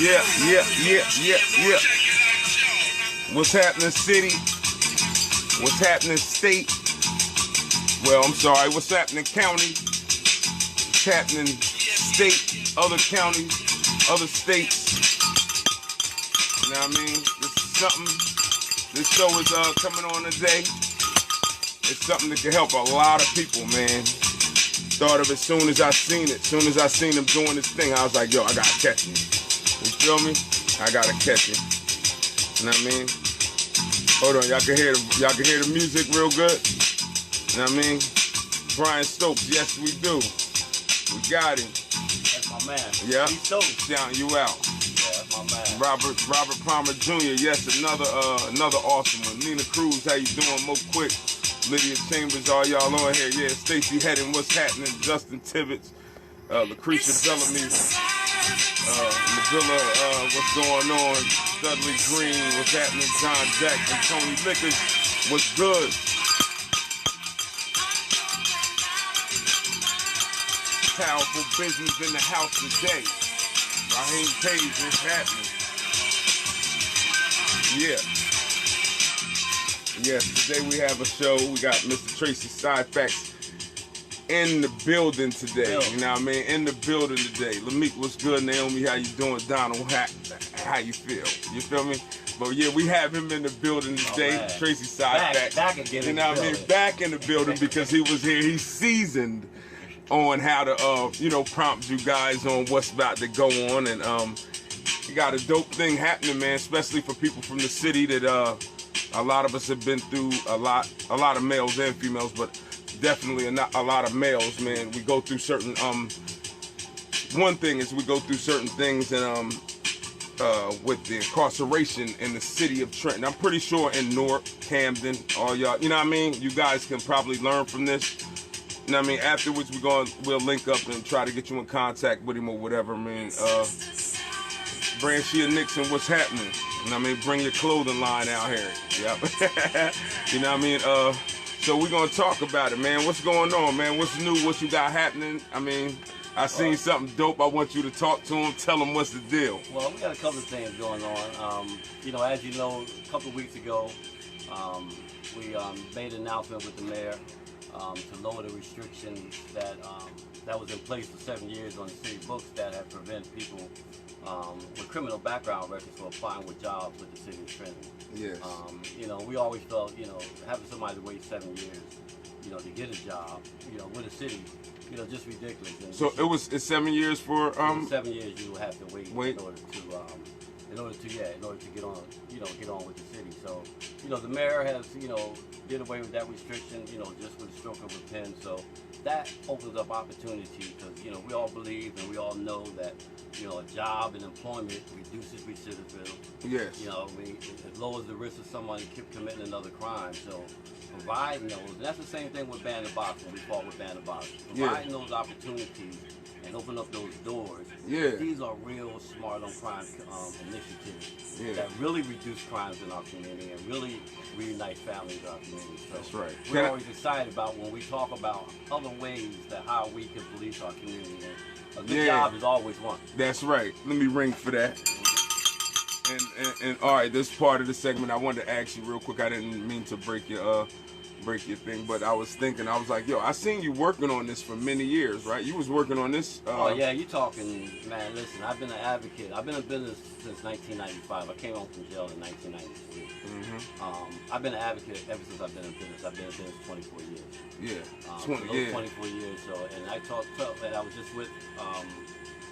Yeah. What's happening, city? What's happening, state? Well, I'm sorry. What's happening, county? What's happening, state? Other counties, other states. You know what I mean? This is something. This show is coming on today. It's something that can help a lot of people, man. Thought of it as soon as I seen it. As soon as I seen them doing this thing, I was like, yo, I gotta catch him. You feel me? I gotta catch him. You know what I mean? Hold on, y'all can hear the music real good. You know what I mean? Brian Stokes, yes we do. We got him. That's my man. Yeah. He's Stokes. Shouting you out. Yeah, that's my man. Robert Palmer Jr., yes, another awesome one. Nina Cruz, how you doing? Mo Quick. Lydia Chambers, all y'all on here. Yeah, Stacey Hedden, what's happening? Justin Tibbetts, Lucretia Bellamy, Nabilla, what's going on? Dudley Green, what's happening? John Jackson, Tony Lickers, what's good? Powerful business in the house today. Raheem Page, what's happening? Yeah. Yes, today we have a show. We got Mr. Tracey Syphax in the building today. You know what I mean? In the building today. Lameek, what's good? Naomi, how you doing? Donald, how you feel? You feel me? But yeah, we have him in the building today. Tracey Syphax. Back again. You know what I mean? Back in the building because he was here. He's seasoned on how to, prompt you guys on what's about to go on. And he got a dope thing happening, man, especially for people from the city that a lot of us have been through a lot of males and females, but definitely a lot of males, man. We go through certain, one thing is we go through certain things and with the incarceration in the city of Trenton. I'm pretty sure in Newark, Camden, all y'all, you know what I mean? You guys can probably learn from this. You know what I mean? Afterwards, we'll link up and try to get you in contact with him or whatever, man. Branchia Nixon, what's happening? You know what I mean? Bring your clothing line out here. Yep. You know what I mean? So we're going to talk about it, man. What's going on, man? What's new? What you got happening? I mean, I seen something dope. I want you to talk to him. Tell him what's the deal. Well, we got a couple of things going on. As you know, a couple of weeks ago, we made an announcement with the mayor to lower the restrictions that was in place for 7 years on the city books that have prevented people with criminal background records from applying with jobs with the city of Trenton. Yes. We always felt, having somebody wait 7 years, to get a job, with a city, just ridiculous. And so it's 7 years for 7 years you will have to wait. In order to get on, get on with the city. So, the mayor has, did away with that restriction, just with a stroke of a pen. So that opens up opportunity because, we all believe and we all know that, a job and employment reduces recidivism. Yes. It lowers the risk of someone committing another crime. So providing those, and that's the same thing with Ban the Box when we fought with Ban the Box. Providing those opportunities and open up those doors. Yeah. These are real smart on crime initiatives that really reduce crimes in our community and really reunite families in our community. So that's right. We're always excited about when we talk about other ways that how we can police our community. And a good job is always one. That's right. Let me ring for that. And all right, this part of the segment I wanted to ask you real quick. I didn't mean to break your thing, but I was like, yo, I seen you working on this for many years, right? You was working on this. Oh yeah, you talking, man. Listen, I've been an advocate. I've been in business since 1995. I came home from jail in 1993. I've been an advocate ever since I've been in business. I've been in business 24 years. Yeah, 24 years. So, and I talked, and I was just with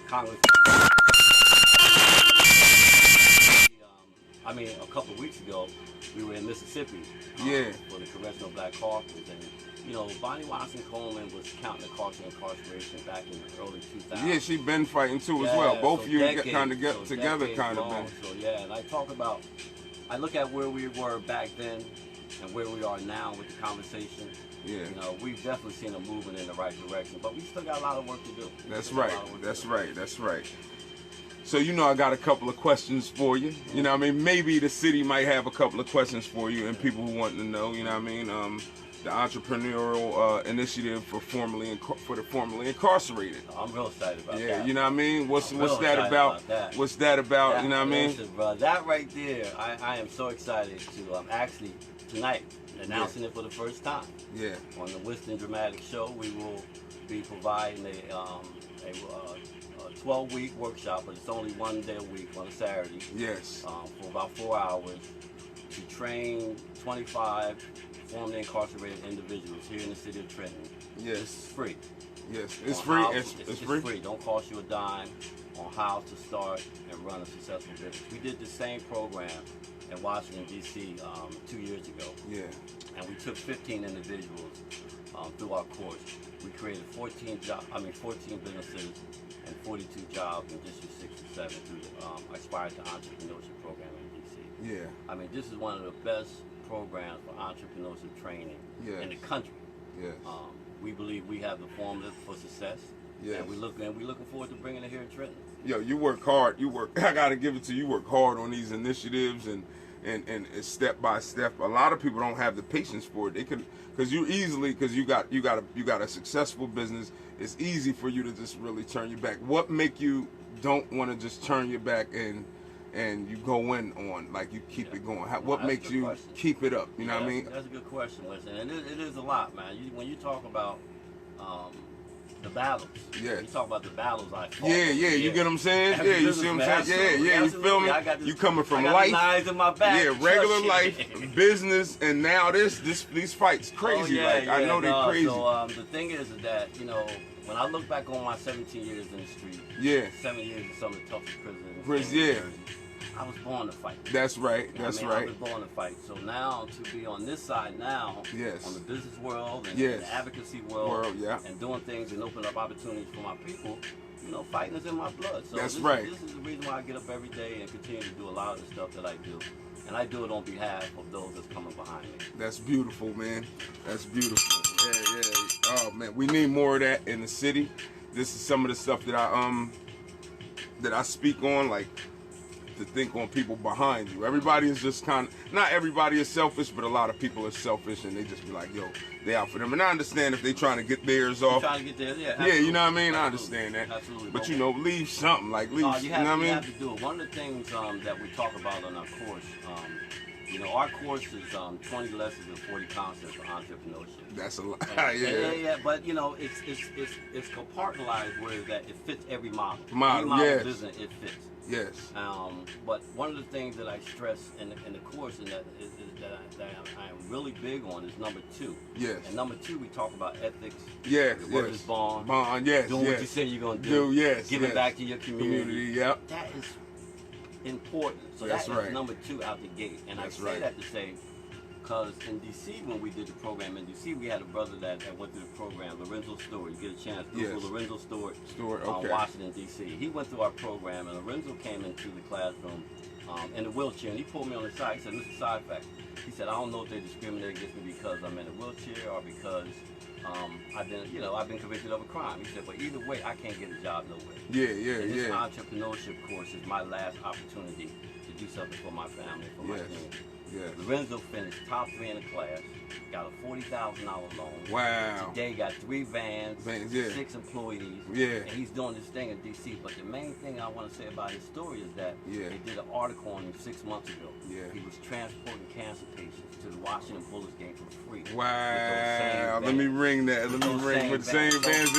Congress. A couple of weeks ago, we were in Mississippi for the Congressional Black Caucus, and Bonnie Watson Coleman was counting the cost of incarceration back in the early 2000s. Yeah, she been fighting too as well. Both of you kind of get together, kind of been. So and I look at where we were back then and where we are now with the conversation. Yeah. We've definitely seen a movement in the right direction, but we still got a lot of work to do. That's right. So I got a couple of questions for you. Maybe the city might have a couple of questions for you and people who want to know, the entrepreneurial initiative for the formerly incarcerated. I'm real excited about that. Yeah, you know what I mean? What's that about? That. What's that about? That, you know what I mean? Listen, bro, that right there, I am so excited to actually tonight announcing it for the first time. Yeah. On the Winston Dramatic Show, we will be providing a 12-week workshop, but it's only 1 day a week on a Saturday. Yes. For about 4 hours to train 25 formerly incarcerated individuals here in the city of Trenton. Yes. It's free. Yes, it's free. It's free. Free. Don't cost you a dime on how to start and run a successful business. We did the same program in Washington, D.C. 2 years ago. Yeah. And we took 15 individuals through our course. We created 14 businesses and 42 jobs in District 6 and 7 through the Aspire to Entrepreneurship program in D.C. Yeah. I mean, this is one of the best programs for entrepreneurship training in the country. Yes. We believe we have the formula for success. Yes. And we're looking forward to bringing it here in Trenton. Yo, you work hard. I gotta give it to you. You work hard on these initiatives and step by step. A lot of people don't have the patience for it. They can, because you got a successful business. It's easy for you to just really turn your back. What make you don't want to just turn your back and you go in on, like, you keep it going? What makes you keep it up? You know what I mean? That's a good question, Winston. And it is a lot, man. When you talk about the battles, you talk about the battles I fought. You get what I'm saying? Yeah, you see what I'm saying? Yeah, you feel me? You coming from life. Knives in my back. Yeah, regular life, business, and now these fights crazy. I know they're crazy. So the thing is that, you know, when I look back on my 17 years in the street, 7 years in some of the toughest prisons, I was born to fight. That's right. I was born to fight. So now to be on this side now, on the business world and the advocacy world, and doing things and opening up opportunities for my people, you know, fighting is in my blood. So this is the reason why I get up every day and continue to do a lot of the stuff that I do. And I do it on behalf of those that's coming behind me. That's beautiful, man. That's beautiful. Yeah. Oh man, we need more of that in the city. This is some of the stuff that I speak on, like, to think on people behind you. Everybody is just not everybody is selfish, but a lot of people are selfish, and they just be like, yo, they out for them. And I understand if they trying to get theirs off. Trying to get theirs, yeah, you know what I mean? I understand that. Absolutely. But, you know, leave something, like, leave, you know what I mean? You have to do it. One of the things that we talk about on our course, you know, our course is 20 lessons and 40 concepts for entrepreneurship. That's a lot. Yeah. But, you know, it's compartmentalized where that it fits every model. Every model business, it fits. Yes. But one of the things that I stress in the course and that I am really big on is number 2. Yes. And number 2, we talk about ethics. Yes. What is bond? Yes. Doing what you say you're going to do. Yes. Giving back to your community. Yep. That is important. So that's number 2 out the gate. And I say that to say, because in D.C., when we did the program in D.C., we had a brother that went through the program, Lorenzo Stewart. You get a chance, Google Lorenzo Stewart Washington, D.C. He went through our program, and Lorenzo came into the classroom in a wheelchair, and he pulled me on the side. He said, Mr. Syphax, he said, I don't know if they discriminate against me because I'm in a wheelchair or because I've been convicted of a crime. He said, but either way, I can't get a job nowhere. And this entrepreneurship course is my last opportunity to do something for my family, for my community. Lorenzo finished top 3 in the class, got a $40,000 loan. Wow. Today got 3 vans, 6 employees, and he's doing this thing in D.C. But the main thing I want to say about his story is that they did an article on him 6 months ago. He was transporting cancer patients to the Washington Bullets game for free. Wow. Let me ring that. Let me ring with the same vans.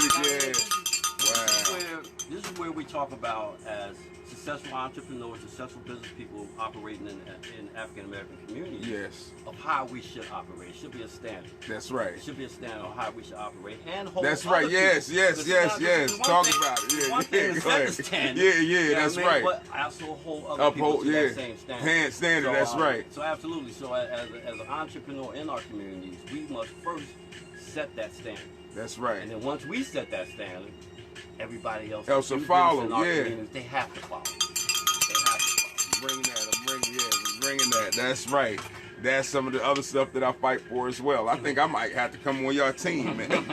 Wow. This is where we talk about as successful entrepreneurs, successful business people operating in African American communities. Of how we should operate. It should be a standard. That's right. It should be a standard on how we should operate and hold. That's right. Yes. Talk about it. Go ahead. That's right. But also hold other people to that same standard. So, that's right. So absolutely. So as an entrepreneur in our communities, we must first set that standard. That's right. And then once we set that standard, everybody else will follow. They have to follow. Bring that. I'm bringing that. That's right. That's some of the other stuff that I fight for as well. I think I might have to come on your team, man,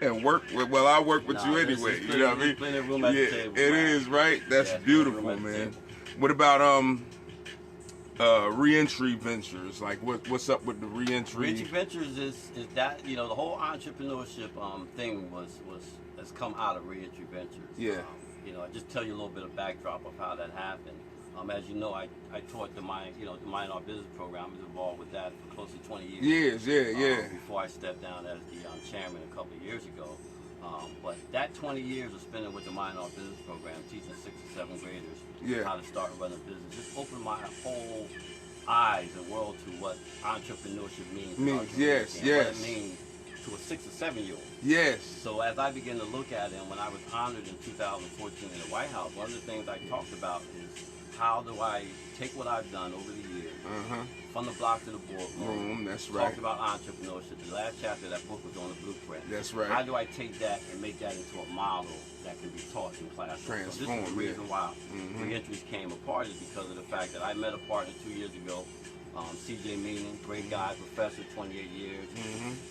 and work with. Well, I work with you anyway. You know what I mean? Plenty of room at the table. It is right. That's beautiful, man. What about Reentry ventures. Like what's up with the reentry? Reentry ventures is that, you know, the whole entrepreneurship thing has come out of reentry ventures. Yeah. You know, I just tell you a little bit of backdrop of how that happened. As you know, I taught the Mind Our Business program. I was involved with that for close to 20 years. Yeah. Before I stepped down as the chairman a couple of years ago. But that 20 years of spending with the Mind Our Business program, teaching 6th and 7th graders how to start and run a business, just opened my whole eyes and world to what entrepreneurship means. Yes. What it means to a 6 or 7-year-old. Yes. So as I began to look at it, and when I was honored in 2014 in the White House, one of the things I talked about is how do I take what I've done over the years, from the block to the boardroom. That's right. Talked about entrepreneurship. The last chapter of that book was on the blueprint. That's right. How do I take that and make that into a model that can be taught in classrooms? Transform. So this is the reason why reentries came apart, is because of the fact that I met a partner 2 years ago, C.J. Meaning, great guy, professor, 28 years,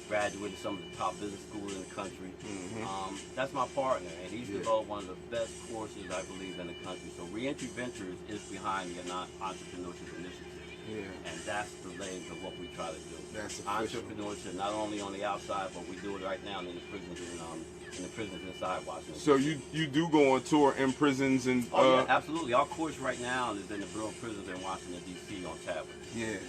graduated some of the top business schools in the country. That's my partner, and he's developed one of the best courses, I believe, in the country. So Reentry Ventures is behind the Entrepreneurship Initiative. And that's the legs of what we try to do. That's official. Entrepreneurship, not only on the outside, but we do it right now in the prisons inside Washington. So you do go on tour in prisons and yeah, absolutely. Our course right now is in the Bureau of Prisons in Washington D.C. on tablets. Damn.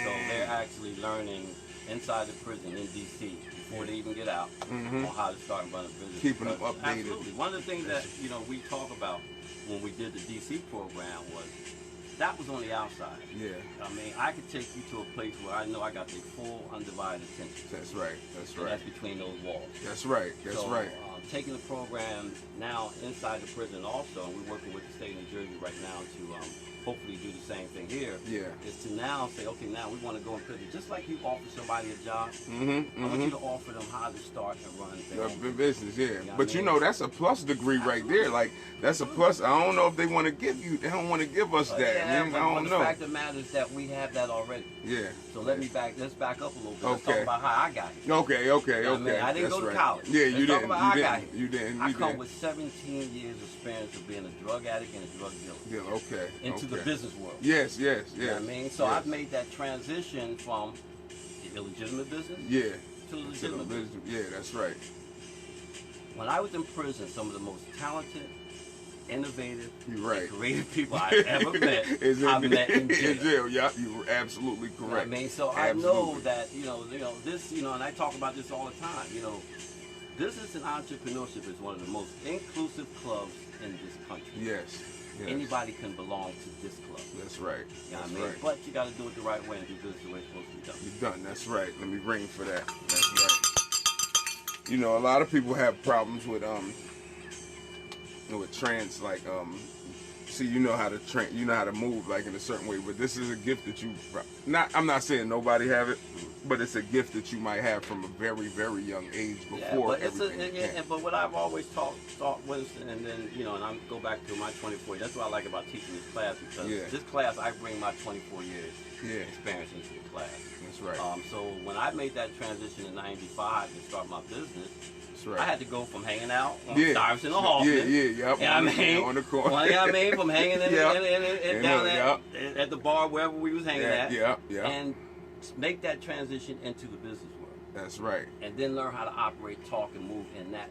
So they're actually learning inside the prison in D.C. before they even get out on how to start and run a business. Keeping them updated. Absolutely. One of the things that we talk about when we did the D.C. program was that was on the outside. I mean, I could take you to a place where I know I got their full, undivided attention. That's right. And that's between those walls. That's right. Taking the program now inside the prison also, and we're working with the state of New Jersey right now to hopefully do the same thing here. Is to now say, okay, now we want to go in prison. Just like you offer somebody a job, I want you to offer them how to start and run their own business. You know but you know, that's a plus degree right there. Like, that's a plus. I don't know if they want to give you, they don't want to give us that. I don't know. The fact of the matter is that we have that already. So let's back up a little bit. Let's talk about how I got here. Okay. I didn't go to college. You didn't. I come didn't. with 17 years of experience of being a drug addict and a drug dealer. Into the business world. Yes. You know what I mean? So I've made that transition from the illegitimate business to the legitimate business. That's right. When I was in prison, some of the most talented, innovative, and creative people I ever met, I met in jail. Yeah, you were absolutely correct. You know what I mean? So I know that, this, and I talk about this all the time, Business and entrepreneurship is one of the most inclusive clubs in this country. Yes. Anybody can belong to this club. That's right. You know what I mean? But you got to do it the right way and do business the way it's supposed to be done. You're done. That's right. Let me ring for that. That's right. A lot of people have problems with trance, like see, you know how to move like in a certain way, but this is a gift that I'm not saying nobody have it, but it's a gift that you might have from a very, very young age before but what I've always taught Winston, and then and I go back to my 24 years. That's what I like about teaching this class, because this class I bring my 24 years experience into the class. That's right. So when I made that transition in '95 to start my business, I had to go from hanging out on Stuyvesant and Hoffman. On the corner. From hanging down at the bar, wherever we was hanging at. And make that transition into the business world. That's right. And then learn how to operate, talk, and move in that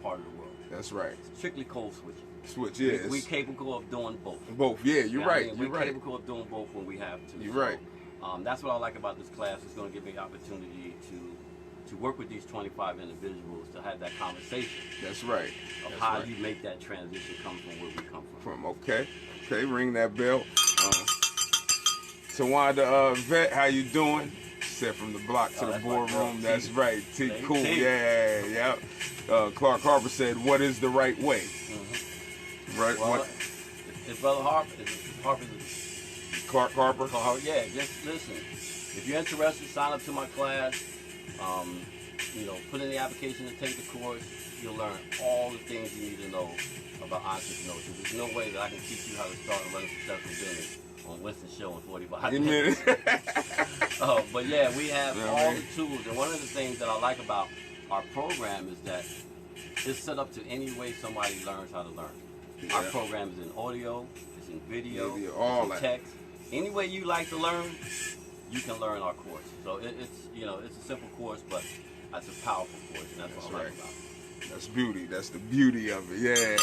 part of the world. That's right. Strictly code switching. We're capable of doing both. You're right. We're capable of doing both when we have to. You're right. That's what I like about this class. It's going to give me the opportunity to work with these 25 individuals to have that conversation. That's right. Of how you make that transition come from where we come from. Okay, ring that bell. Tawanda Vet, how you doing? Said from the block to the boardroom. That's right. T. Cool. Yeah. Clark Harper said, "What is the right way?" Right. Well, it's Brother Harper. Clark Harper. Yeah. Just listen. If you're interested, sign up to my class. Put in the application to take the course. You'll learn all the things you need to know about entrepreneurship. There's no way that I can teach you how to start and run a successful business on Winston's show in 45 minutes. But yeah, we have all the tools. And one of the things that I like about our program is that it's set up to any way somebody learns how to learn. Our program is in audio, it's in video, it's in text, any way you like to learn, you can learn our course. So it's it's a simple course, but it's a powerful course, and that's what I like about it. That's beauty. That's the beauty of it. Yeah.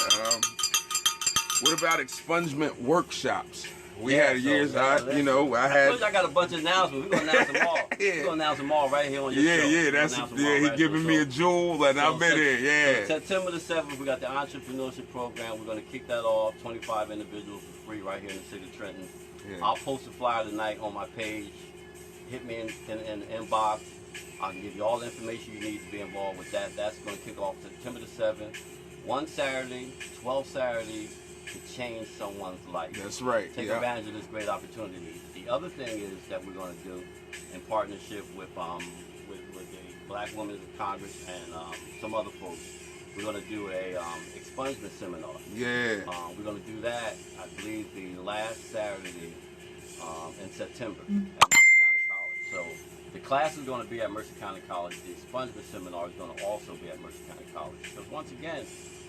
What about expungement workshops? We had years. I had. I got a bunch of announcements. We're gonna announce them all. We're gonna announce them all right here on your show. He giving me a jewel, and I've been here. Yeah. So September the 7th, we got the entrepreneurship program. We're gonna kick that off. 25 individuals for free right here in the city of Trenton. Yeah. I'll post a flyer tonight on my page. Hit me in the inbox. I can give you all the information you need to be involved with that. That's going to kick off September the 7th. 1 Saturday, 12 Saturdays to change someone's life. That's right. Take advantage of this great opportunity. The other thing is that we're going to do in partnership with the Black Women of Congress and some other folks. We're going to do a expungement seminar. Yeah. We're going to do that, I believe, the last Saturday in September at Mercer County College. So the class is going to be at Mercer County College. The expungement seminar is going to also be at Mercer County College. Because once again,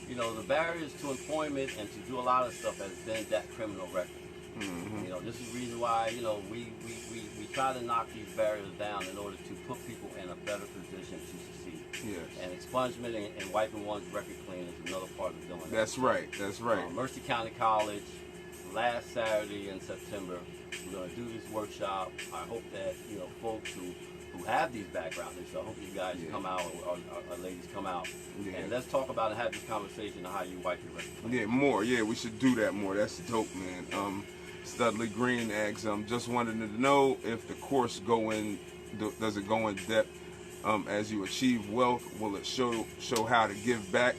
the barriers to employment and to do a lot of stuff has been that criminal record. Mm-hmm. This is the reason why, we try to knock these barriers down in order to put people in a better position to succeed. Yes. And expungement and wiping one's record clean is another part of doing that. That's right. That's right. Mercer County College, last Saturday in September, we're going to do this workshop. I hope that, folks who have these backgrounds, so I hope you guys come out, or ladies come out, and let's talk about and have this conversation on how you wipe your record clean. Yeah, more. Yeah, we should do that more. That's dope, man. Studley Green asks, just wanted to know if the course does it go in depth as you achieve wealth? Will it show how to give back,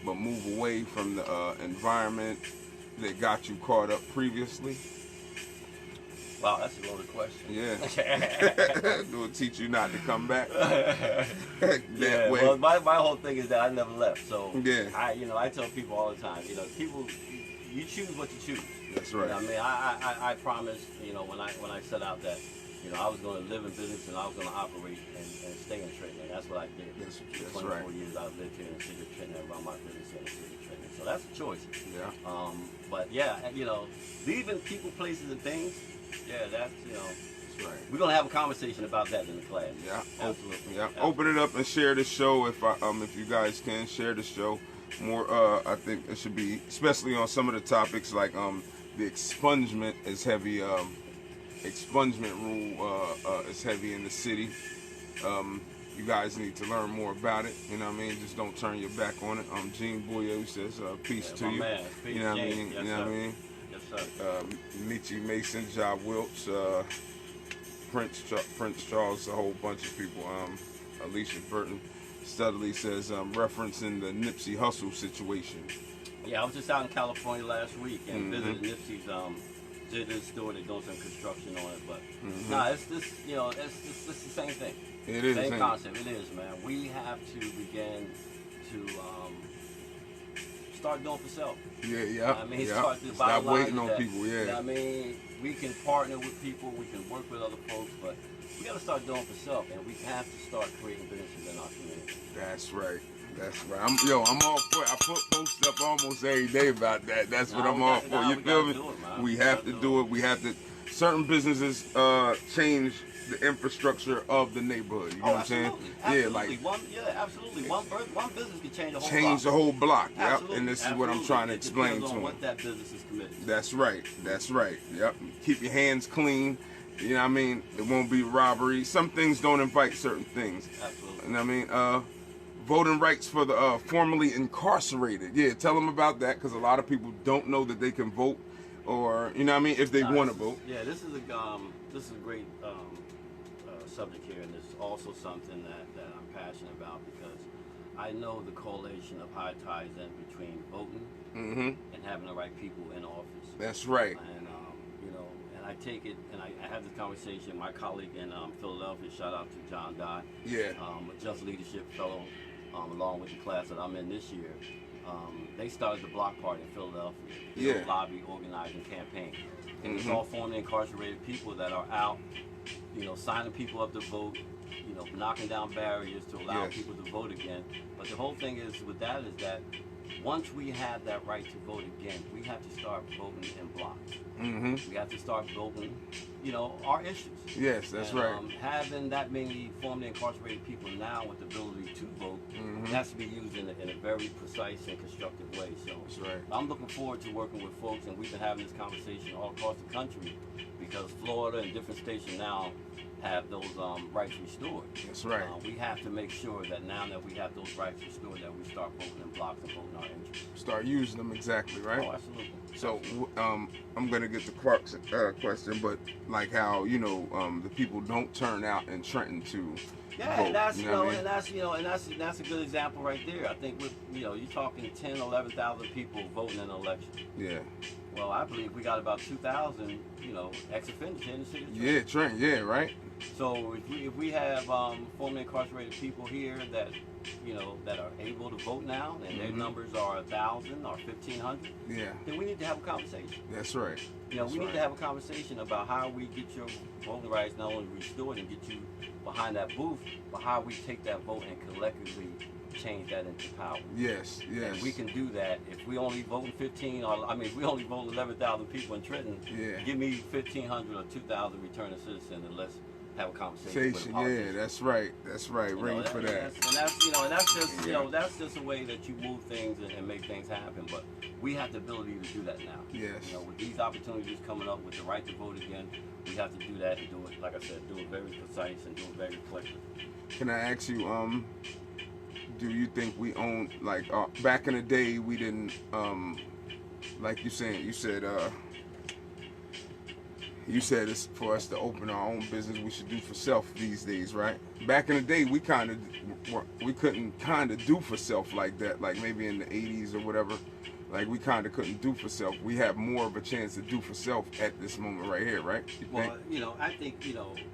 but move away from the environment that got you caught up previously? Wow, that's a loaded question. Yeah. Do it teach you not to come back? Way. Well, my whole thing is that I never left. So I tell people all the time, people, you choose what you choose. That's right. I promised, when I set out that, I was going to live in business and I was going to operate and stay in Trenton. And that's what I did. That's 24 right. years I've lived here in the city of Trenton and run my business in the city of Trenton. So that's a choice. Yeah. But leaving people, places, and things. Yeah, that's That's right. We're gonna have a conversation about that in the class. Yeah, absolutely. Yeah, open it up and share the show if you guys can share the show more. I think it should be, especially on some of the topics like the expungement is heavy. Expungement rule is heavy in the city. You guys need to learn more about it. You know what I mean? Just don't turn your back on it. Gene Boyer says peace to you. Man. Peace, you know what I James. mean? Yes, you know what I mean? Nietzsche Mason, Job Wilkes, Prince Charles, a whole bunch of people. Alicia Burton Studley says referencing the Nipsey Hussle situation. Yeah, I was just out in California last week and visited Nipsey's did his store. They're doing some construction on it, but it's just it's the same thing. It is same concept. It is, man. We have to begin to start doing for self. Stop waiting on people. We can partner with people, we can work with other folks, but we got to start doing for self, and we have to start creating businesses in our community. That's right. I'm all for it. I put posts up almost every day about that. That's what I'm all for. You feel me? We have to do it. We have to. Certain businesses change the infrastructure of the neighborhood. You know what I'm saying? Absolutely. Absolutely. One business can change a whole block. Change the whole block. Yep. Absolutely. And this is what I'm trying to explain to them. What that business is committed to. That's right. Yep. Keep your hands clean. You know what I mean? It won't be robbery. Some things don't invite certain things. Absolutely. You know what I mean? Voting rights for the formerly incarcerated. Yeah, tell them about that, because a lot of people don't know that they can vote, or you know what I mean, if they want to vote. Yeah, this is a great subject here, and it's also something that I'm passionate about, because I know the correlation of how it ties in between voting and having the right people in office. That's right. And and I take it, and I have this conversation. My colleague in Philadelphia, shout out to John Dye, a Just Leadership Fellow, along with the class that I'm in this year. They started the Block Party in Philadelphia. Lobby, organizing, campaign. And it's all formerly incarcerated people that are out, signing people up to vote, knocking down barriers to allow people to vote again. But the whole thing is with that is that once we have that right to vote again, we have to start voting in blocks. Mm-hmm. We have to start voting, our issues. Yes, that's and, right. Having that many formerly incarcerated people now with the ability to vote, Mm-hmm. it has to be used in a very precise and constructive way. So That's right. I'm looking forward to working with folks, and we've been having this conversation all across the country because Florida and different states now have those rights restored. That's right. We have to make sure that now that we have those rights restored, that we start voting in blocks and voting our interests. Start using them exactly, right? Oh, absolutely. So I'm gonna get to Clark's question, but like how the people don't turn out in Trenton to yeah, vote, and that's you know what I mean? and that's a good example right there. I think with you're talking 10, 11,000 people voting in an election. Yeah. Well, I believe we got about 2,000 ex-offenders here in the city of Trenton. Yeah, Trenton. Yeah, right. So if we have formerly incarcerated people here that that are able to vote now, and their numbers are 1,000 or 1,500, Yeah. then we need to have a conversation. That's right. We need to have a conversation about how we get your voting rights not only restored and get you behind that booth, but how we take that vote and collectively change that into power. Yes, yes. And we can do that if we only vote 15, if we only vote 11,000 people in Trenton. Yeah. Give me 1,500 or 2,000 returning citizens, and let's have a conversation with a Yeah, politician. that's right. That's right. Ring for that. That's just a way that you move things and make things happen. But we have the ability to do that now. Yes. With these opportunities coming up with the right to vote again, we have to do that and do it, like I said, do it very precise and do it very reflective. Can I ask you, do you think we own, like, back in the day we didn't, like you said it's for us to open our own business, we should do for self these days, right? Back in the day, we couldn't kind of do for self like that, like maybe in the 80s or whatever. Like we kind of couldn't do for self. We have more of a chance to do for self at this moment right here, right? Well, I think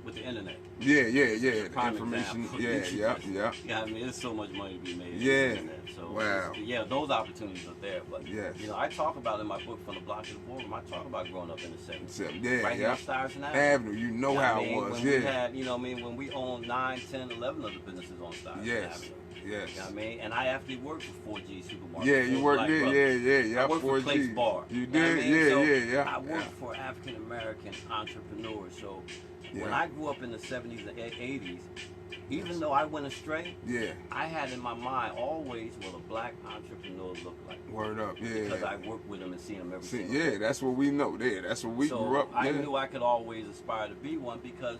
with the internet. Yeah. The prime information. example. Yeah. Yeah, there's so much money to be made. Yeah. On the internet. So Wow. Those opportunities are there. But Yes. I talk about in my book From the Block to the Boardroom. I talk about growing up in the '70s. Yeah. Right here on Stuyvesant Avenue. You know how it was. When we had, when we owned 9, 10, 11 of the businesses on Stuyvesant Avenue. Yes. You know what I mean? And I actually worked for 4G Supermarket. Yeah, you worked there. Yeah. I worked for 4G. Place Bar. You know what I did? mean? Yeah. I worked for African American entrepreneurs. So when I grew up in the 70s and 80s, even though I went astray, I had in my mind always what a black entrepreneur looked like. Word up, yeah. Because I worked with them and seen them every single day. That's what we know there. That's what we grew up. I knew I could always aspire to be one because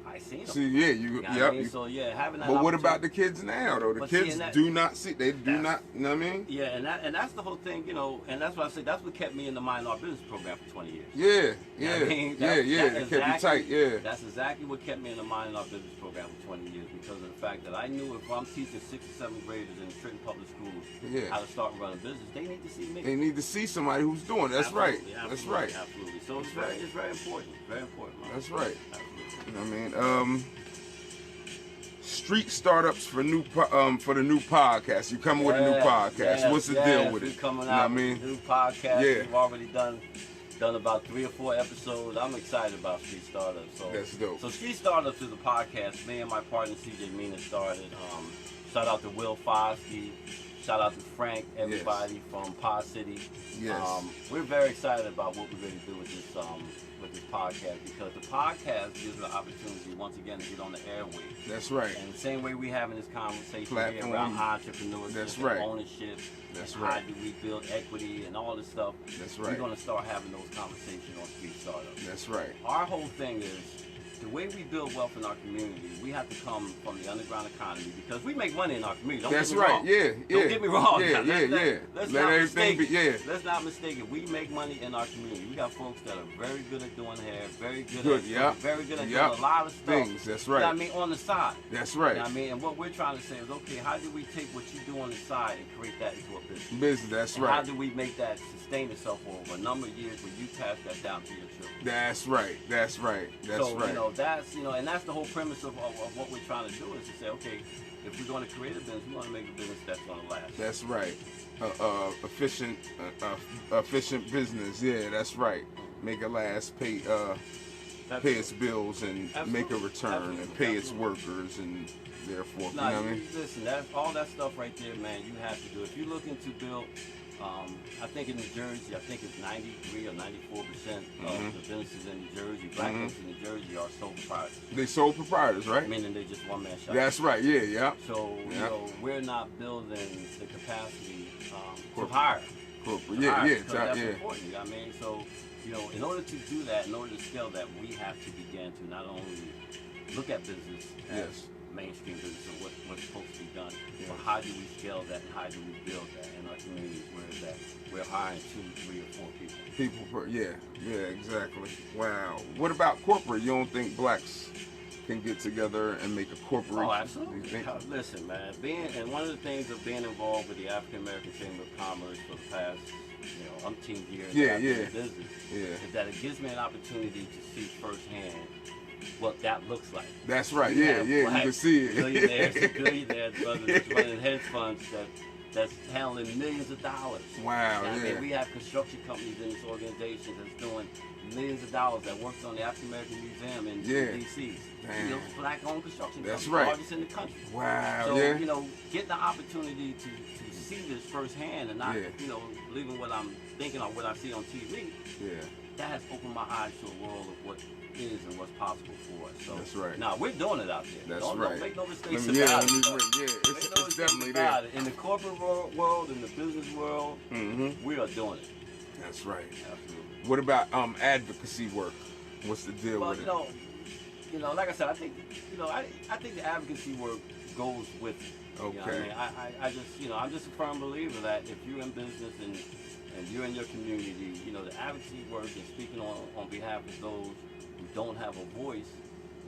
I seen them. See, you know what I mean? So having that. But what about the kids now, though? The kids do not see. They do not. You know what I mean? Yeah, and that's the whole thing, and that's what I say. That's what kept me in the Mind Our Business program for 20 years. Yeah. That kept you tight. Yeah. That's exactly what kept me in the Mind Our Business program for 20 years because of the fact that I knew if I'm teaching 6th or 7th graders in Trenton public schools how to start running business, they need to see me. They need to see somebody who's doing it. That's right. That's right. Absolutely. So it's very important. Very important. Man. That's right. Absolutely. You know what I mean? Street startups for the new podcast. You coming with a new podcast? What's the deal with it? Coming you know out what I mean? With a new podcast. We've already done about 3 or 4 episodes. I'm excited about Street Startups. So that's dope. So Street Startups is a podcast. Me and my partner CJ Mina started. Shout out to Will Foskey. Shout out to Frank, everybody from Pod City. Yes. We're very excited about what we're going to do with this podcast because the podcast gives us an opportunity once again to get on the airwaves. That's right. And the same way we're having this conversation here around entrepreneurship, ownership, how do we build equity and all this stuff. That's right. We're going to start having those conversations on Street Startups. That's right. Our whole thing is the way we build wealth in our community, we have to come from the underground economy because we make money in our community. Don't get me wrong. Don't get me wrong. Let's not mistake it. We make money in our community. We got folks that are very good at doing hair, very good at doing a lot of stuff. That's right. You know what I mean? On the side. That's right. You know what I mean? And what we're trying to say is, okay, how do we take what you do on the side and create that into a business? That's right. How do we make that sustain itself over a number of years where you pass that down to your children? That's right. And that's the whole premise of what we're trying to do is to say, okay, if we're going to create a business, we want to make a business that's going to last. That's right. Efficient business. Yeah, that's right. Make it last. Pay its bills and make a return and pay its workers and therefore. Nah, you know what I mean? Listen, that's all that stuff right there, man. You have to do. If you're looking to build, I think in New Jersey, I think it's 93 or 94% of the businesses in New Jersey, black businesses in New Jersey are sole proprietors. They sole proprietors, right? Meaning they just one man shop. That's right. Yeah, yeah. So yeah. you know, we're not building the capacity to hire. Corporate. That's important. You know what I mean? So, you know, in order to do that, in order to scale that, we have to begin to not only look at business as mainstream business and what's supposed to be done, but how do we scale that and how do we build that in our communities where that we're hiring 2, 3, or 4 people. Yeah, exactly. Wow. What about corporate? You don't think blacks can get together and make a corporation? Oh, absolutely. Listen, man, and one of the things of being involved with the African American Chamber of Commerce for the past, you know, umpteen years in business, is that it gives me an opportunity to see firsthand what that looks like. That's right. You can see it. Billionaires, brothers running hedge funds that's handling millions of dollars. Wow. I mean, we have construction companies in this organization that's doing millions of dollars that works on the African American Museum in D.C. You know, black-owned construction companies, largest in the country. Wow. So you know, getting the opportunity to see this firsthand and not you know believing what I'm thinking or what I see on TV. That has opened my eyes to a world of what is and what's possible for us. So that's right. Now we're doing it out there. Don't make no mistakes about it. It's definitely there. In the corporate world, in the business world, we are doing it. That's right. Absolutely. What about advocacy work? What's the deal with it? You know, like I said, I think the advocacy work goes with it. Okay. You know what I mean? I just, you know, I'm just a firm believer that if you're in business and you're in your community, you know, the advocacy work and speaking on behalf of those who don't have a voice,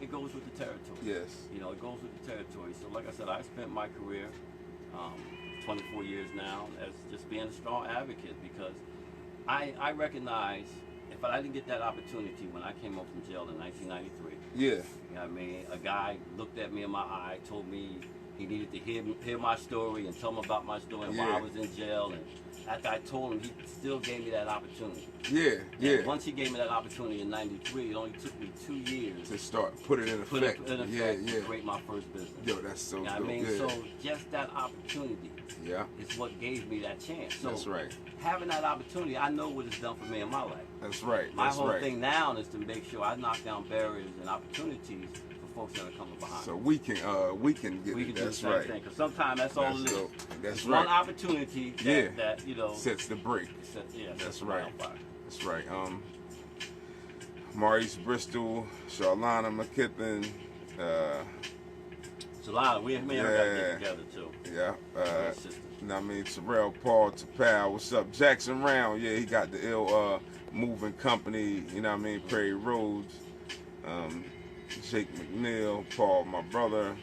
it goes with the territory. Yes. You know, it goes with the territory. So like I said, I spent my career, 24 years now, as just being a strong advocate because I recognize if I didn't get that opportunity when I came home from jail in 1993. You know what I mean? A guy looked at me in my eye, told me he needed to hear my story and tell him about my story and why I was in jail. And after I told him, he still gave me that opportunity. And once he gave me that opportunity in 93, it only took me 2 years to start put it in effect. To create my first business. Yo, that's so you know dope. I mean? So just that opportunity is what gave me that chance. So that's right. Having that opportunity, I know what it's done for me in my life. That's right. My whole thing now is to make sure I knock down barriers and opportunities for folks that are coming behind. So we can get we it. can That's do the same thing. Because sometimes that's all it is. That's it's right. one opportunity that you know sets the break. That's right. That's right. Maurice Bristol, Charlana McKippin. Shalana, we got to get together too. Yeah. I mean, Terrell Paul Tapal, what's up? Jackson Round, he got the ill moving company, you know what I mean, Prairie Roads. Jake McNeil, Paul, my brother,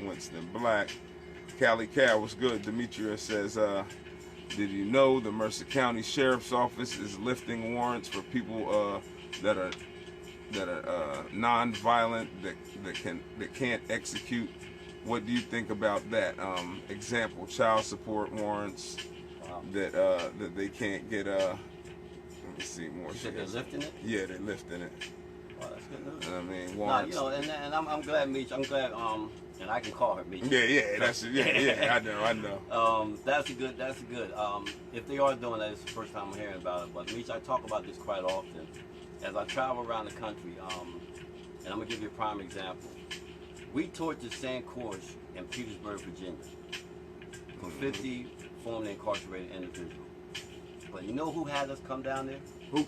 Winston Black. Cali Cal, what's good? Demetrius says, did you know the Mercer County Sheriff's Office is lifting warrants for people that are non-violent, that can't execute? What do you think about that? Example, child support warrants that they can't get. Let me see more. You said they're lifting it? Yeah, they're lifting it. Well, that's good news. I mean, warrants. No, you know, and I'm glad, Meech. I'm glad. And I can call her Meech. I know. That's good. If they are doing that, it's the first time I'm hearing about it. But Meech, I talk about this quite often as I travel around the country. And I'm gonna give you a prime example. We tortured Sam Corsh in Petersburg, Virginia, for 50 formerly incarcerated individuals. But you know who had us come down there? The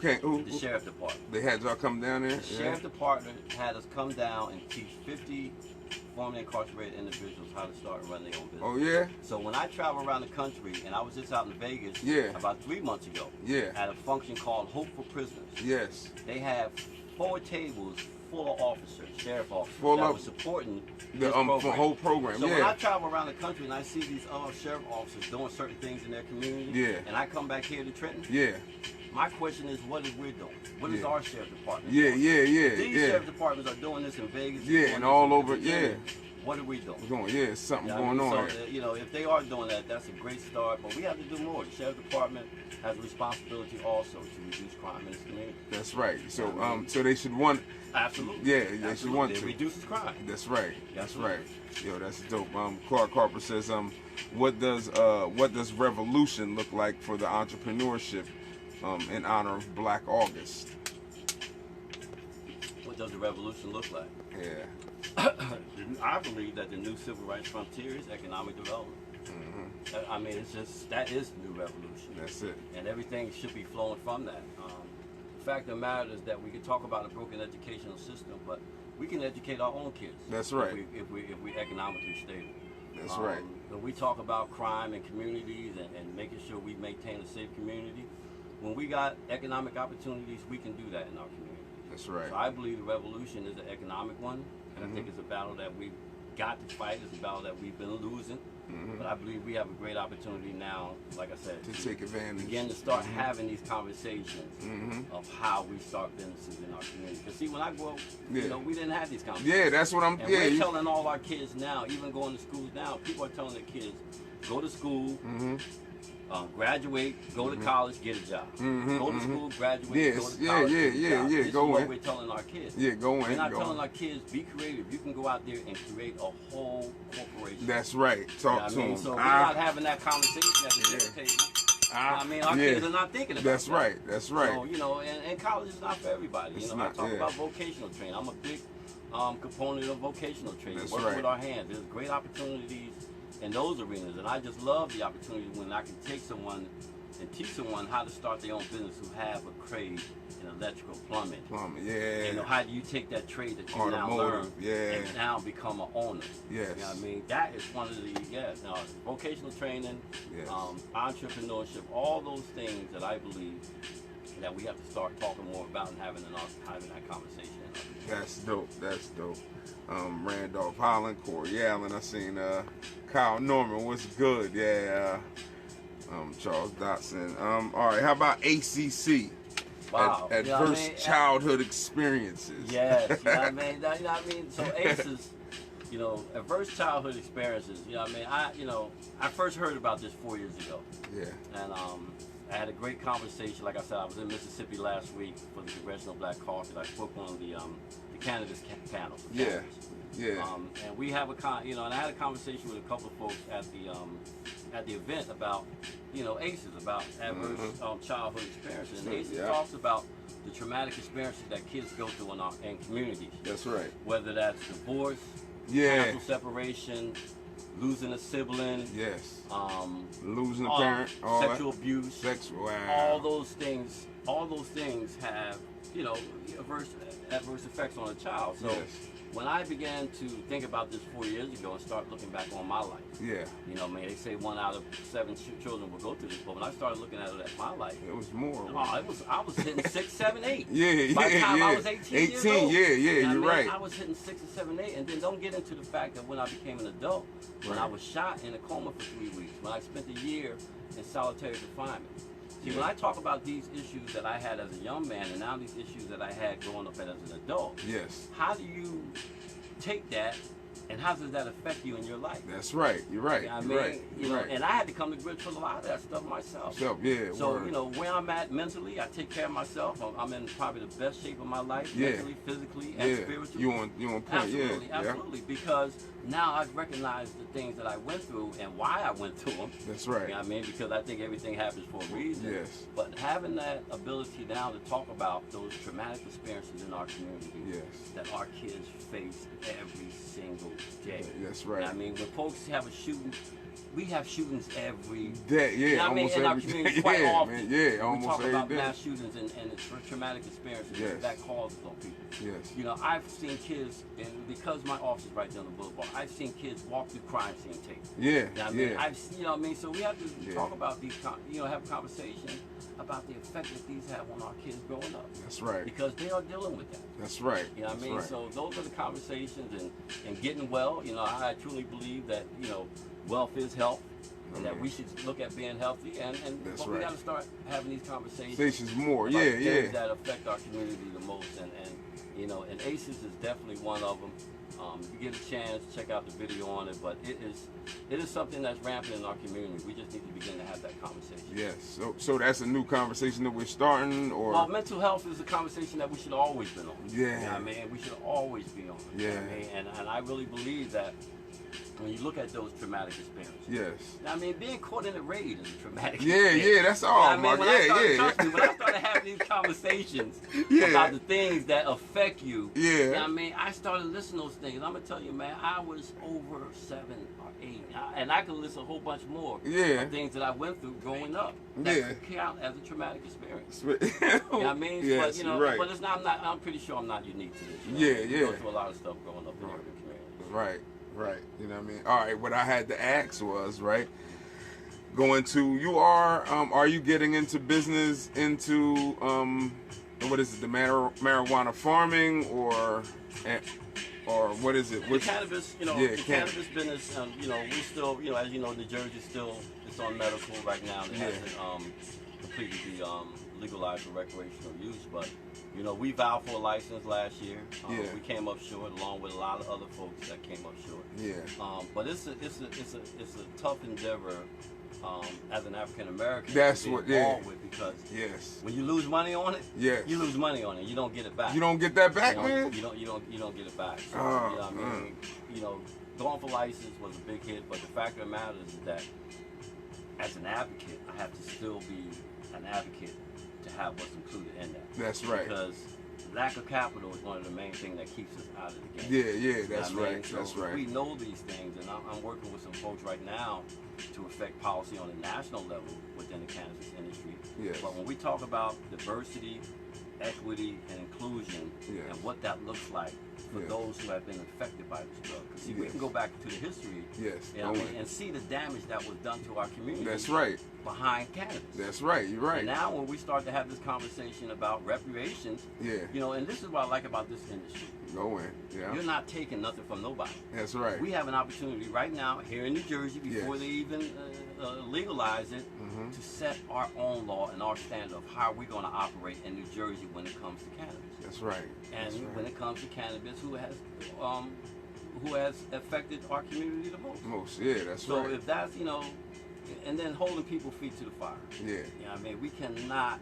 Sheriff Department. They had y'all come down there? The Sheriff Department had us come down and teach 50 formerly incarcerated individuals how to start and run their own business. Oh, yeah? So when I travel around the country, and I was just out in Vegas about 3 months ago at a function called Hope for Prisoners. Yes. They have 4 tables full of officers, sheriff officers, that were supporting the whole program. So when I travel around the country and I see these other sheriff officers doing certain things in their community, and I come back here to Trenton, my question is, what is we doing? What is our sheriff department doing? These sheriff departments are doing this in Vegas. And all over, what are we doing? Yeah, something going on. So, you know, if they are doing that, that's a great start. But we have to do more. The sheriff's department has a responsibility also to reduce crime in this community. That's right. So, so they should want. Absolutely. Yeah, they should want to. It reduces crime. That's right. That's Absolutely. right. Yo, that's dope. Clark Harper says, what does revolution look like for the entrepreneurship in honor of Black August? What does the revolution look like? Yeah. I believe that the new civil rights frontier is economic development. Mm-hmm. I mean, it's just, that is the new revolution. That's it. And everything should be flowing from that. The fact of the matter is that we can talk about a broken educational system, but we can educate our own kids. That's right. If we economically stable. That's right. When we talk about crime in communities and making sure we maintain a safe community, when we got economic opportunities, we can do that in our community. That's right. So I believe the revolution is an economic one, and I think it's a battle that we've got to fight. It's a battle that we've been losing. But I believe we have a great opportunity now, like I said, to take advantage. Begin to start having these conversations of how we start businesses in our community. Because see, when I grew up, you know, we didn't have these conversations. Yeah, that's what I'm. And we're telling all our kids now, even going to schools now, people are telling their kids, go to school, graduate, go to college, get a job. Go to school, graduate, go to college, get a job. This is what we're telling our kids. Yeah, go in. We're not telling our kids, be creative. You can go out there and create a whole corporation. That's right. Talk to them. So we're not having that conversation at the dinner table. I mean, our kids are not thinking about that. That's right. That's right. So, you know, and college is not for everybody. You know, I talk about vocational training. I'm a big component of vocational training. Working with our hands. There's great opportunities in those arenas, and I just love the opportunity when I can take someone and teach someone how to start their own business who have a trade in electrical plumbing. Yeah. You know, how do you take that trade that you now learn and now become an owner? Yes. You know what I mean? That is one of the, vocational training, entrepreneurship, all those things that I believe that we have to start talking more about and having that conversation. That's dope. That's dope. Randolph Holland, Corey Allen. I seen Kyle Norman. What's good? Yeah. Charles Dotson. All right. How about ACC? Wow. Adverse childhood experiences. Yes. You know what I mean? You know what I mean? So ACEs, you know, adverse childhood experiences. You know what I mean? I first heard about this 4 years ago. Yeah. And I had a great conversation. Like I said, I was in Mississippi last week for the Congressional Black Caucus. I spoke on the candidates panel. Yeah. And we have and I had a conversation with a couple of folks at the event about, ACEs, about adverse childhood experiences. And ACEs talks about the traumatic experiences that kids go through in communities. That's right. Whether that's divorce, parental separation, losing a sibling, losing a parent, sexual abuse, all those things have adverse effects on a child. So when I began to think about this 4 years ago and start looking back on my life, they say 1 out of 7 children will go through this, but when I started looking at it at my life, it was more. I was hitting 6, 7, 8. By the time I was 18 years old, you're right. I was hitting 6 or 7, 8, and then don't get into the fact that when I became an adult, when I was shot in a coma for 3 weeks, when I spent a year in solitary confinement. See, when I talk about these issues that I had as a young man and now these issues that I had growing up as an adult, how do you take that and how does that affect you in your life? That's right. You're right. You know, and I had to come to grips with a lot of that stuff myself. So, where I'm at mentally, I take care of myself. I'm in probably the best shape of my life, mentally, physically, and spiritually. You on point. Absolutely. Because now I've recognized the things that I went through and why I went through them. That's right. You know what I mean? Because I think everything happens for a reason. Yes. But having that ability now to talk about those traumatic experiences in our community that our kids face every single day. That's right. You know what I mean? When folks have a shooting, we have shootings every day. You know what I mean? In our community quite often. Man, almost we talk about day. Mass shootings and the traumatic experiences that causes on people. Yes. You know, I've seen kids, and because my office is right there on the boulevard, I've seen kids walk through crime scene tape. You know what I mean? You know what I mean? So we have to talk about these, have a conversation about the effect that these have on our kids growing up. That's right. Because they are dealing with that. That's right. You know what I mean? So those are the conversations and getting well. You know, I truly believe that, wealth is health. And that we should look at being healthy, but we got to start having these conversations more, about things that affect our community the most, and ACEs is definitely one of them. If you get a chance, check out the video on it. But it is something that's rampant in our community. We just need to begin to have that conversation. Yes. So that's a new conversation that we're starting, or? Well, mental health is a conversation that we should always be on. Yeah. You know what I mean? We should always be on. Yeah. You know what I mean? And I really believe that when you look at those traumatic experiences. Yes. I mean, being caught in a raid is a traumatic Yeah, experience. yeah, that's all, You know what I mean? Mark. When I started having these conversations Yeah. about the things that affect you, Yeah. you know what I mean? I started listening to those things. I'm going to tell you, man, I was over 7 or 8. And I could list a whole bunch more Yeah. of things that I went through growing up that could count as a traumatic experience. You know what I mean? Yes, but, you know, right. but it's not, I'm pretty sure I'm not unique to this. You know? Yeah, We yeah. go through a lot of stuff growing up in urban communities. Right, right. You know what I mean? All right, what I had to ask was, right, going to, are you getting into business, into, what is it, the marijuana farming, or what is it? The cannabis, you know, Yeah, the cannabis business, you know, we still, you know, as you know, New Jersey still, it's on medical right now. It hasn't completely legalized for recreational use, but, you know, we vowed for a license last year. We came up short, along with a lot of other folks that came up short. Yeah. But it's a tough endeavor as an African American. That's to be what. involved with, because Yes. when you lose money on it, Yes. you lose money on it. You don't get it back. You don't get that back, you man. You don't get it back. So, Oh, you know what I mean? You know, going for license was a big hit, but the fact of the matter is that as an advocate, I have to still be an advocate to have what's included in that. That's right. Because lack of capital is one of the main things that keeps us out of the game. Yeah, yeah, You know that's what I mean? right. So That's right. we know these things, and I'm working with some folks right now to affect policy on a national level within the cannabis industry. Yes. But when we talk about diversity, equity, and inclusion, Yes. and what that looks like for Yes. those who have been affected by this drug. Because see, we Yes. can go back to the history, Yes. you know what I mean, and see the damage that was done to our community. That's right. Behind cannabis. That's right. You're right. And now when we start to have this conversation about reparations, Yeah. you know, and this is what I like about this industry. Go in. Yeah. You're not taking nothing from nobody. That's right. We have an opportunity right now here in New Jersey, before Yes. they even legalize it, Mhm. to set our own law and our standard of how we're going to operate in New Jersey when it comes to cannabis. That's right. And That's right. when it comes to cannabis, who has affected our community the most. Most. Yeah. That's So right. if that's, you know, and then holding people's feet to the fire. Yeah. You know what I mean? We cannot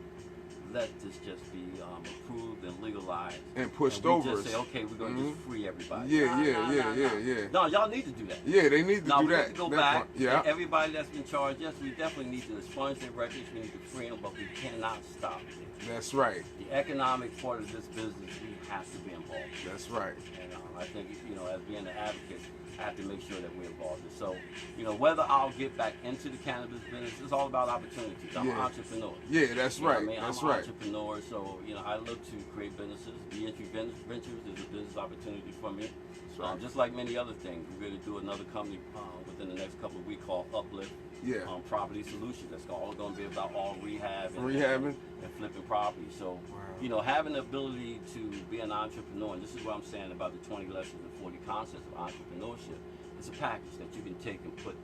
let this just be approved and legalized. And pushed and we over just us. say, okay, we're going to just free everybody. Yeah, Nah, yeah, nah, yeah, nah, yeah, nah. yeah. No, y'all need to do that. Yeah, they need to No, do we that. need to go That back. part. Yeah. Everybody that's been charged, yes, we definitely need to expunge their records. We need to free them, but we cannot stop it. That's right. The economic part of this business, we have to be involved. That's right. And I think, you know, as being an advocate, I have to make sure that we're involved. And so, you know, whether I'll get back into the cannabis business, it's all about opportunities. I'm an Yeah. entrepreneur. Yeah, that's You know what right. I mean? That's I'm an right. entrepreneur, so, you know, I look to create businesses. Reentry Ventures is a business opportunity for me. That's right. Just like many other things, we're going to do another company within the next couple of weeks called Uplift. Yeah. Property Solutions. That's all going to be about all rehab and Rehabbing. and flipping property. So, you know, having the ability to be an entrepreneur, and this is what I'm saying about the 20 lessons and 40 concepts of entrepreneurship. It's a package that you can take and put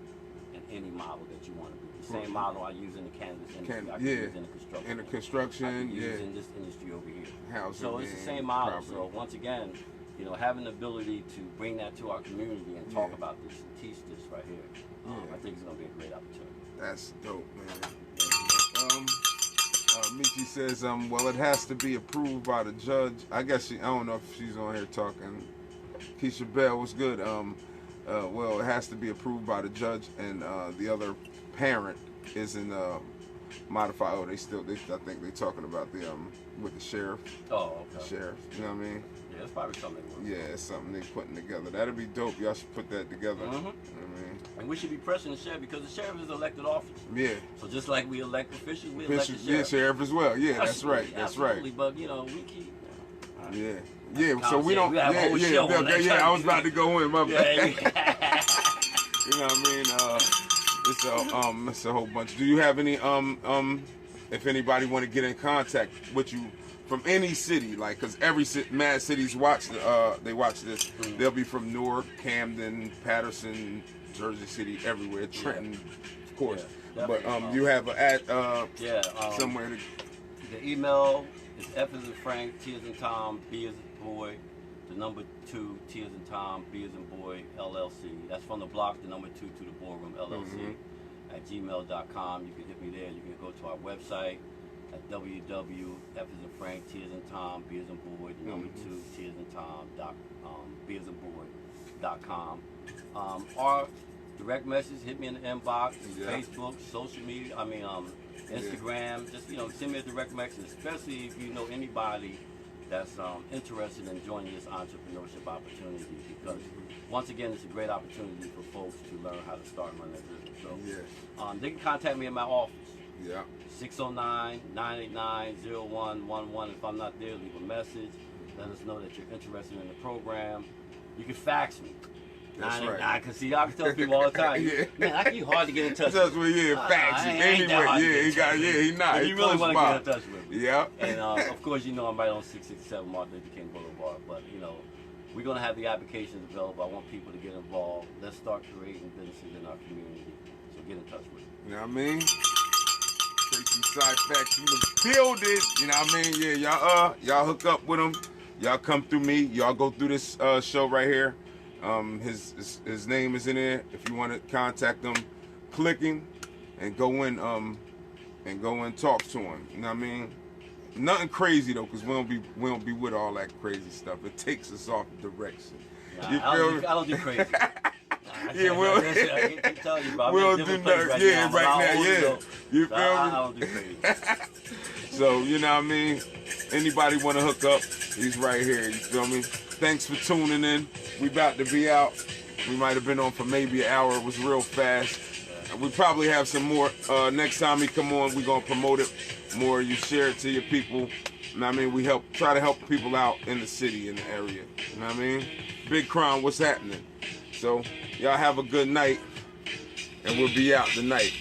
in any model that you want to be. The same model I use in the cannabis industry, I can use in the construction. In the construction, I can use yeah. in this industry over here. Housing, So it's the man, same model. property. So once again, you know, having the ability to bring that to our community and talk Yeah. about this and teach this right here, I think it's going to be a great opportunity. That's dope, man. Michi says, well, it has to be approved by the judge. I guess I don't know if she's on here talking. Keisha Bell, what's good? Well, it has to be approved by the judge, and the other parent isn't modified. Oh, I think they're talking about the with the sheriff. Oh, okay. Sheriff, you know what I mean? Yeah, it's probably something. Yeah, it's something they're putting together. That'll be dope. Y'all should put that together. Mm-hmm. You know what I mean? And we should be pressing the sheriff, because the sheriff is elected office. Yeah. So just like we elect officials, we elect the Yeah, sheriff. sheriff as well. Yeah, that's right. That's Absolutely. right. But, you know, we keep... Yeah. Yeah, so we don't. We have a whole show on that. I was about to go in. My bad. Yeah. You know what I mean? It's a whole bunch. Do you have any if anybody want to get in contact with you from any city, like, because every mad cities watch they watch this. Mm-hmm. They'll be from Newark, Camden, Patterson, Jersey City, everywhere, Trenton, of course. Yeah, but definitely. you have somewhere to. The email is F as in Frank, T as in Tom, B as in boy, the number 2, T as in Tom, B as in Boy, LLC. That's from the block, the number 2 to the Ballroom, LLC, at gmail.com. You can hit me there. You can go to our website at www, F as in Frank, T as in Tom, B as in Boy, the number 2, T as in Tom, B as in Boy.com. Or direct message, hit me in the inbox, Facebook, social media, Instagram. Just, send me a direct message, especially if you know anybody that's interested in joining this entrepreneurship opportunity, because once again, it's a great opportunity for folks to learn how to start running their business. So they can contact me in my office. 609-989-0111. If I'm not there, leave a message. Let us know that you're interested in the program. You can fax me. That's right. I can see, I can tell people all the time. Man, I can hard to get in touch with. Fax. He not. If you really want to get in touch with me. And of course, I'm right on 667 Martin Luther King Boulevard. But we're gonna have the applications available. I want people to get involved. Let's start creating businesses in our community. So get in touch with me. You know what I mean? Tracey Syphax in the building. You know what I mean? Yeah, y'all hook up with him. Y'all come through me. Y'all go through this show right here. His name is in there. If you want to contact him, click him and go in talk to him. You know what I mean? Nothing crazy though, because we don't be with all that crazy stuff. It takes us off direction. I don't do crazy. I can tell you, bro. We'll do that. Right now. You feel me? I don't do crazy. So, you know what I mean? Anybody want to hook up, he's right here. You feel me? Thanks for tuning in. We about to be out. We might have been on for maybe an hour. It was real fast. We probably have some more. Next time we come on, we're going to promote it more. You share it to your people. You know what I mean? We try to help people out in the city, in the area. You know what I mean? Big Crown, what's happening? So, y'all have a good night, and we'll be out tonight.